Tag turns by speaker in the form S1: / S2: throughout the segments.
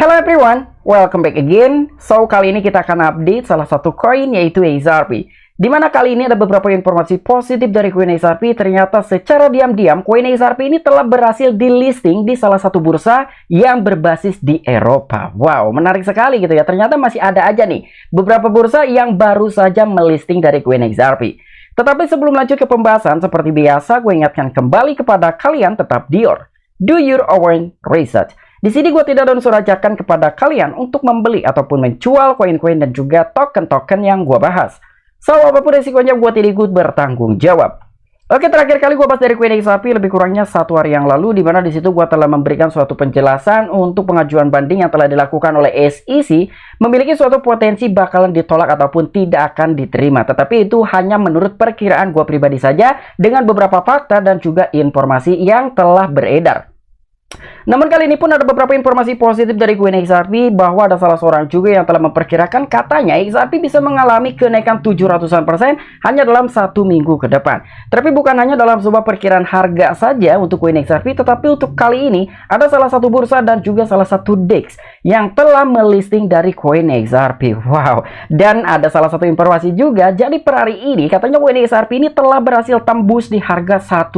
S1: Hello everyone, welcome back again. So, kali ini kita akan update salah satu koin yaitu XRP. Dimana kali ini ada beberapa informasi positif dari koin XRP. Ternyata secara diam-diam koin XRP ini telah berhasil di listing di salah satu bursa yang berbasis di Eropa. Wow, menarik sekali gitu ya. Ternyata masih ada aja nih beberapa bursa yang baru saja melisting dari koin XRP. Tetapi sebelum lanjut ke pembahasan, seperti biasa gue ingatkan kembali kepada kalian tetap do your own research. Di sini gue tidak ada unsur ajakan kepada kalian untuk membeli ataupun menjual koin-koin dan juga token-token yang gue bahas. So, apapun resikonya gue tidak ikut bertanggung jawab. Oke, terakhir kali gue bahas dari koin XRP lebih kurangnya 1 hari yang lalu, dimana di situ gue telah memberikan suatu penjelasan untuk pengajuan banding yang telah dilakukan oleh SEC memiliki suatu potensi bakalan ditolak ataupun tidak akan diterima. Tetapi itu hanya menurut perkiraan gue pribadi saja dengan beberapa fakta dan juga informasi yang telah beredar. Namun kali ini pun ada beberapa informasi positif dari koin XRP bahwa ada salah seorang juga yang telah memperkirakan katanya XRP bisa mengalami kenaikan 700% hanya dalam 1 minggu ke depan. Tapi bukan hanya dalam sebuah perkiraan harga saja untuk koin XRP, tetapi untuk kali ini ada salah satu bursa dan juga salah satu DEX yang telah melisting dari koin XRP. Wow, dan ada salah satu informasi juga, jadi per hari ini katanya koin XRP ini telah berhasil tembus di harga $1.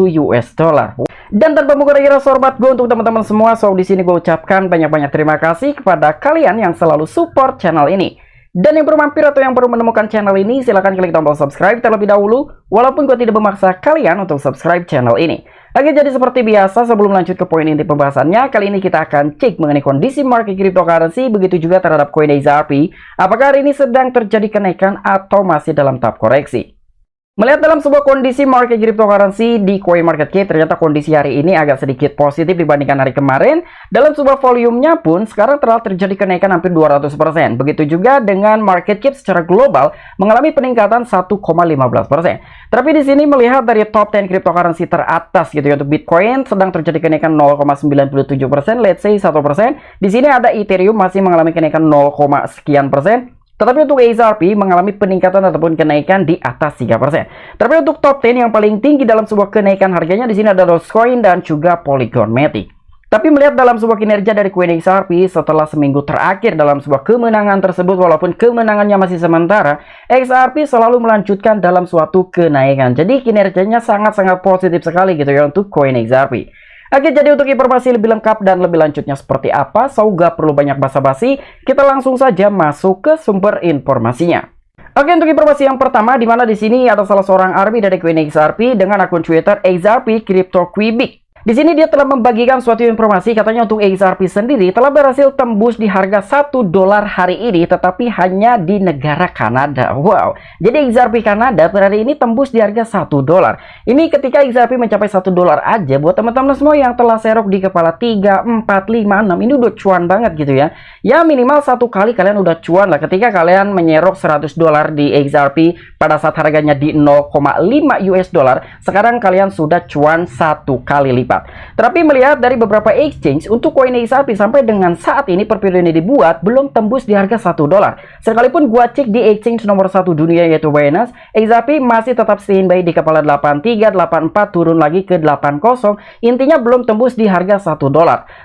S1: Dan tanpa mengurangi rasa hormat gue untuk teman-teman semua, so di sini gue ucapkan banyak-banyak terima kasih kepada kalian yang selalu support channel ini. Dan yang baru mampir atau yang baru menemukan channel ini, silahkan klik tombol subscribe terlebih dahulu, walaupun gue tidak memaksa kalian untuk subscribe channel ini. Oke, jadi seperti biasa sebelum lanjut ke poin inti pembahasannya, kali ini kita akan cek mengenai kondisi market cryptocurrency, begitu juga terhadap koin XRP. Apakah hari ini sedang terjadi kenaikan atau masih dalam tahap koreksi? Melihat dalam sebuah kondisi market cryptocurrency di CoinMarketCap, ternyata kondisi hari ini agak sedikit positif dibandingkan hari kemarin. Dalam sebuah volumenya pun sekarang telah terjadi kenaikan hampir 200%. Begitu juga dengan market cap secara global mengalami peningkatan 1,15%. Tapi di sini melihat dari top 10 cryptocurrency teratas gitu ya, untuk Bitcoin sedang terjadi kenaikan 0,97%, let's say 1%. Di sini ada Ethereum masih mengalami kenaikan 0, sekian persen. Tetapi untuk XRP mengalami peningkatan ataupun kenaikan di atas 3%. Tapi untuk top 10 yang paling tinggi dalam sebuah kenaikan harganya di sini ada Dogecoin dan juga Polygon Matic. Tapi melihat dalam sebuah kinerja dari koin XRP setelah seminggu terakhir dalam sebuah kemenangan tersebut, walaupun kemenangannya masih sementara, XRP selalu melanjutkan dalam suatu kenaikan. Jadi kinerjanya sangat-sangat positif sekali gitu ya untuk koin XRP. Oke, jadi untuk informasi lebih lengkap dan lebih lanjutnya seperti apa, so gak perlu banyak basa-basi, kita langsung saja masuk ke sumber informasinya. Oke, untuk informasi yang pertama, di mana di sini ada salah seorang army dari koin XRP dengan akun Twitter XRP CryptoQuibic. Di sini dia telah membagikan suatu informasi, katanya untuk XRP sendiri telah berhasil tembus di harga $1 hari ini, tetapi hanya di negara Kanada. Wow, jadi XRP Kanada per hari ini tembus di harga $1. Ini ketika XRP mencapai $1 aja, buat teman-teman semua yang telah serok di kepala 3, 4, 5, 6, ini udah cuan banget gitu ya. Ya minimal 1 kali kalian udah cuan lah ketika kalian menyerok $100 di XRP pada saat harganya di 0,5 US dollar. Sekarang kalian sudah cuan 1 kali lipat. Tapi melihat dari beberapa exchange untuk koin XRP sampai dengan saat ini per periode ini dibuat belum tembus di harga $1. Sekalipun gua cek di exchange nomor 1 dunia yaitu Binance, XRP masih tetap standby di kepala 83, 84 turun lagi ke 80. Intinya belum tembus di harga $1.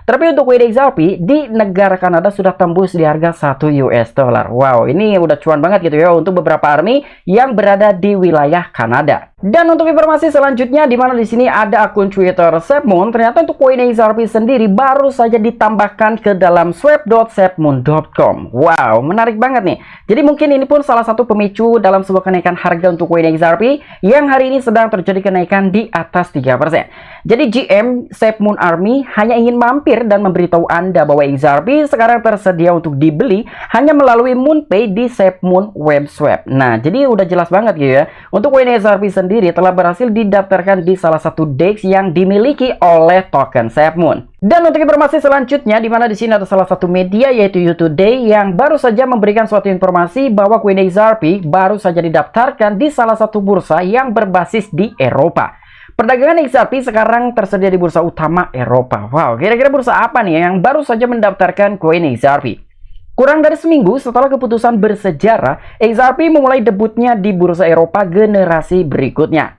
S1: Tapi untuk koin XRP di negara Kanada sudah tembus di harga $1 US dollar. Wow, ini udah cuan banget gitu ya untuk beberapa army yang berada di wilayah Kanada. Dan untuk informasi selanjutnya, di mana di sini ada akun Twitter SafeMoon, ternyata untuk koin XRP sendiri baru saja ditambahkan ke dalam swap.safemoon.com. Wow, menarik banget nih. Jadi mungkin ini pun salah satu pemicu dalam sebuah kenaikan harga untuk koin XRP yang hari ini sedang terjadi kenaikan di atas 3%. Jadi GM SafeMoon Army hanya ingin mampir dan memberitahu Anda bahwa XRP sekarang tersedia untuk dibeli hanya melalui MoonPay di SafeMoon Web Swap. Nah, jadi udah jelas banget gitu ya. Untuk koin XRP sendiri telah berhasil didaftarkan di salah satu DEX yang dimiliki oleh token SafeMoon. Dan untuk informasi selanjutnya, di mana di sini ada salah satu media yaitu YouToday yang baru saja memberikan suatu informasi bahwa koin XRP baru saja didaftarkan di salah satu bursa yang berbasis di Eropa. Perdagangan XRP sekarang tersedia di bursa utama Eropa. Wow, kira-kira bursa apa nih yang baru saja mendaftarkan koin XRP? Kurang dari seminggu setelah keputusan bersejarah, XRP memulai debutnya di bursa Eropa generasi berikutnya.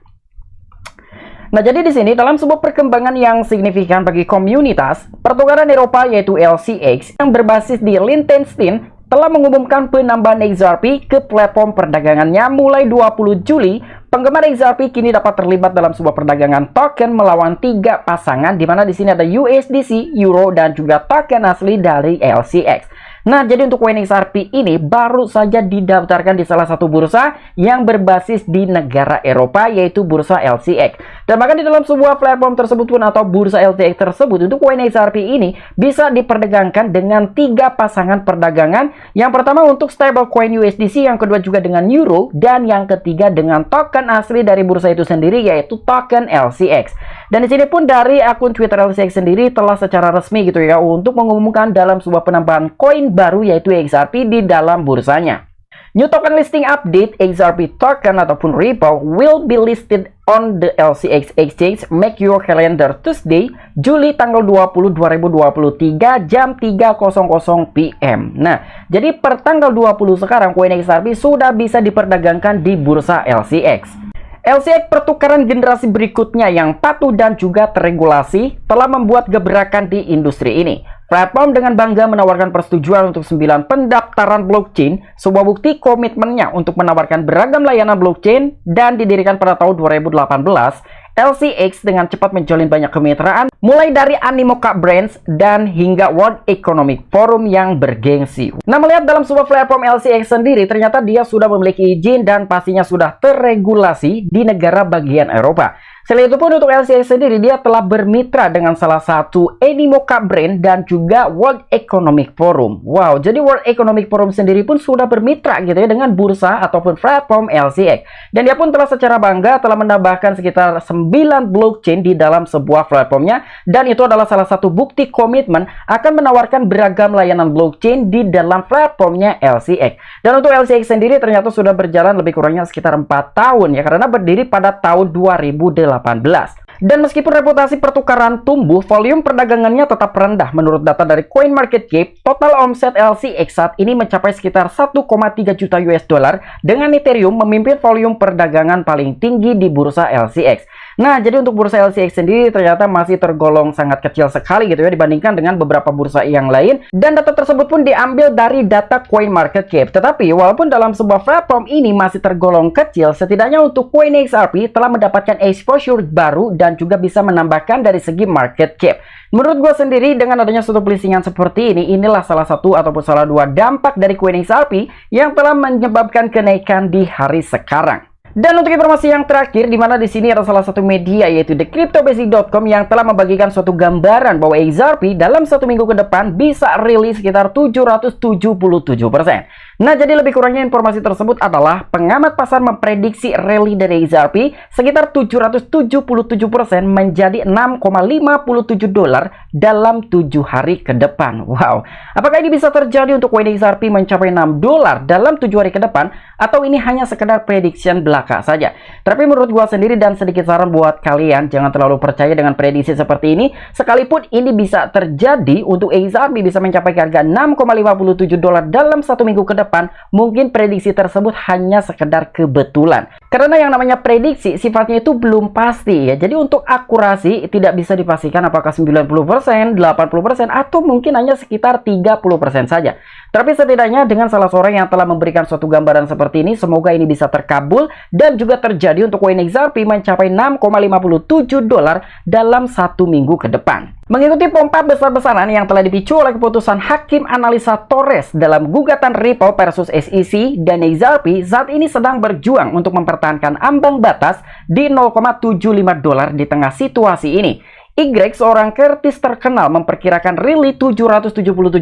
S1: Nah, jadi di sini dalam sebuah perkembangan yang signifikan bagi komunitas, pertukaran Eropa yaitu LCX yang berbasis di Liechtenstein telah mengumumkan penambahan XRP ke platform perdagangannya mulai 20 Juli. Penggemar XRP kini dapat terlibat dalam sebuah perdagangan token melawan 3 pasangan, di mana di sini ada USDC, Euro, dan juga token asli dari LCX. Nah, jadi untuk koin XRP ini baru saja didaftarkan di salah satu bursa yang berbasis di negara Eropa, yaitu bursa LCX. Dan bahkan di dalam sebuah platform tersebut pun atau bursa LCX tersebut, untuk koin XRP ini bisa diperdagangkan dengan 3 pasangan perdagangan. Yang pertama untuk stablecoin USDC, yang kedua juga dengan Euro, dan yang ketiga dengan token asli dari bursa itu sendiri, yaitu token LCX. Dan di sini pun dari akun Twitter LCX sendiri telah secara resmi gitu ya untuk mengumumkan dalam sebuah penambahan koin baru yaitu XRP di dalam bursanya. New token listing update XRP token ataupun Ripple will be listed on the LCX exchange. Make your calendar Tuesday, Juli tanggal 20 2023 jam 3.00 PM. Nah, jadi per tanggal 20 sekarang koin XRP sudah bisa diperdagangkan di bursa LCX. LCX pertukaran generasi berikutnya yang patuh dan juga terregulasi telah membuat gebrakan di industri ini. Platform dengan bangga menawarkan persetujuan untuk 9 pendaftaran blockchain, sebuah bukti komitmennya untuk menawarkan beragam layanan blockchain, dan didirikan pada tahun 2018. LCX dengan cepat menjalin banyak kemitraan, mulai dari Animoca Brands dan hingga World Economic Forum yang bergengsi. Nah, melihat dalam sebuah platform LCX sendiri, ternyata dia sudah memiliki izin dan pastinya sudah terregulasi di negara bagian Eropa. Selain itu pun untuk LCX sendiri, dia telah bermitra dengan salah satu Animoca Brand dan juga World Economic Forum. Wow, jadi World Economic Forum sendiri pun sudah bermitra gitu ya dengan bursa ataupun platform LCX. Dan dia pun telah secara bangga telah menambahkan sekitar 9 blockchain di dalam sebuah platformnya. Dan itu adalah salah satu bukti komitmen akan menawarkan beragam layanan blockchain di dalam platformnya LCX. Dan untuk LCX sendiri ternyata sudah berjalan lebih kurangnya sekitar 4 tahun ya, karena berdiri pada tahun 2018. Dan meskipun reputasi pertukaran tumbuh, volume perdagangannya tetap rendah. Menurut data dari CoinMarketCap, total omset LCX saat ini mencapai sekitar 1,3 juta US dollar, dengan Ethereum memimpin volume perdagangan paling tinggi di bursa LCX. Nah, jadi untuk bursa LCX sendiri ternyata masih tergolong sangat kecil sekali gitu ya dibandingkan dengan beberapa bursa yang lain, dan data tersebut pun diambil dari data CoinMarketCap. Tetapi walaupun dalam sebuah platform ini masih tergolong kecil, setidaknya untuk koin XRP telah mendapatkan exposure baru dan juga bisa menambahkan dari segi market cap. Menurut gue sendiri, dengan adanya suatu listingan seperti ini, inilah salah satu ataupun salah dua dampak dari koin XRP yang telah menyebabkan kenaikan di hari sekarang. Dan untuk informasi yang terakhir, di mana di sini ada salah satu media yaitu thecryptobasic.com yang telah membagikan suatu gambaran bahwa XRP dalam 1 minggu ke depan bisa rilis sekitar 777%. Nah, jadi lebih kurangnya informasi tersebut adalah pengamat pasar memprediksi rally dari XRP sekitar 777% menjadi 6,57 dolar dalam 7 hari ke depan. Wow, apakah ini bisa terjadi untuk koin XRP mencapai 6 dolar dalam 7 hari ke depan, atau ini hanya sekedar prediction belaka saja? Tapi menurut gua sendiri dan sedikit saran buat kalian, jangan terlalu percaya dengan prediksi seperti ini. Sekalipun ini bisa terjadi untuk XRP bisa mencapai harga 6,57 dolar dalam 1 minggu ke depan, mungkin prediksi tersebut hanya sekedar kebetulan. Karena yang namanya prediksi sifatnya itu belum pasti ya. Jadi untuk akurasi tidak bisa dipastikan apakah 90%, 80%, atau mungkin hanya sekitar 30% saja. Tapi setidaknya dengan salah seorang yang telah memberikan suatu gambaran seperti ini, semoga ini bisa terkabul dan juga terjadi untuk koin XRP mencapai 6,57 dolar dalam 1 minggu ke depan. Mengikuti pompa besar-besaran yang telah dipicu oleh keputusan Hakim Analisa Torres dalam gugatan Ripple versus SEC, dan XRP saat ini sedang berjuang untuk mempertahankan ambang batas di 0,75 dolar di tengah situasi ini. Y, seorang kertis terkenal, memperkirakan rally 777%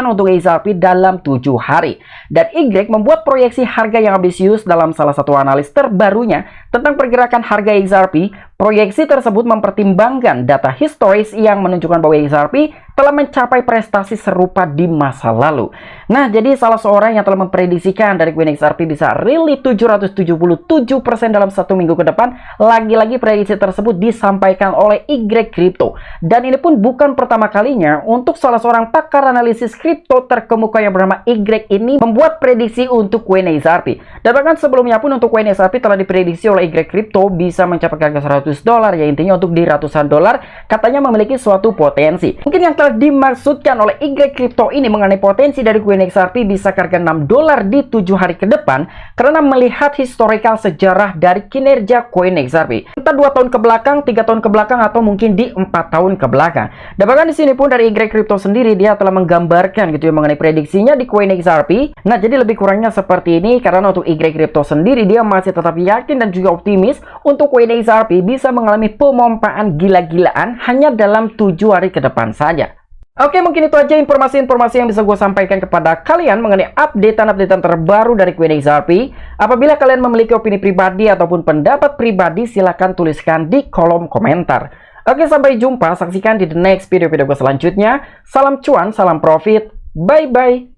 S1: untuk XRP dalam 7 hari. Dan Y membuat proyeksi harga yang ambisius dalam salah satu analis terbarunya tentang pergerakan harga XRP. Proyeksi tersebut mempertimbangkan data historis yang menunjukkan bahwa XRP telah mencapai prestasi serupa di masa lalu. Nah, jadi salah seorang yang telah memprediksikan dari koin XRP bisa rally 777% dalam 1 minggu ke depan. Lagi-lagi prediksi tersebut disampaikan oleh Y Crypto. Dan ini pun bukan pertama kalinya untuk salah seorang pakar analisis kripto terkemuka yang bernama Y ini membuat prediksi untuk koin XRP. Dan bahkan sebelumnya pun untuk koin XRP telah diprediksi oleh oleh Y Crypto bisa mencapai harga $100, ya intinya untuk di ratusan dolar katanya memiliki suatu potensi. Mungkin yang telah dimaksudkan oleh Y Crypto ini mengenai potensi dari koin XRP bisa ke harga $6 di 7 hari ke depan karena melihat historical sejarah dari kinerja koin XRP. Entah 2 tahun ke belakang, 3 tahun ke belakang, atau mungkin di 4 tahun ke belakang. Dan bahkan di sini pun dari Y Crypto sendiri dia telah menggambarkan gitu ya mengenai prediksinya di koin XRP. Nah, jadi lebih kurangnya seperti ini karena untuk Y Crypto sendiri dia masih tetap yakin dan juga optimis untuk koin XRP bisa mengalami pemompaan gila-gilaan hanya dalam 7 hari ke depan saja. Oke, mungkin itu aja informasi-informasi yang bisa gue sampaikan kepada kalian mengenai update-update terbaru dari koin XRP. Apabila kalian memiliki opini pribadi ataupun pendapat pribadi, silahkan tuliskan di kolom komentar. Oke, sampai jumpa. Saksikan di the next video gue selanjutnya. Salam cuan, salam profit. Bye-bye.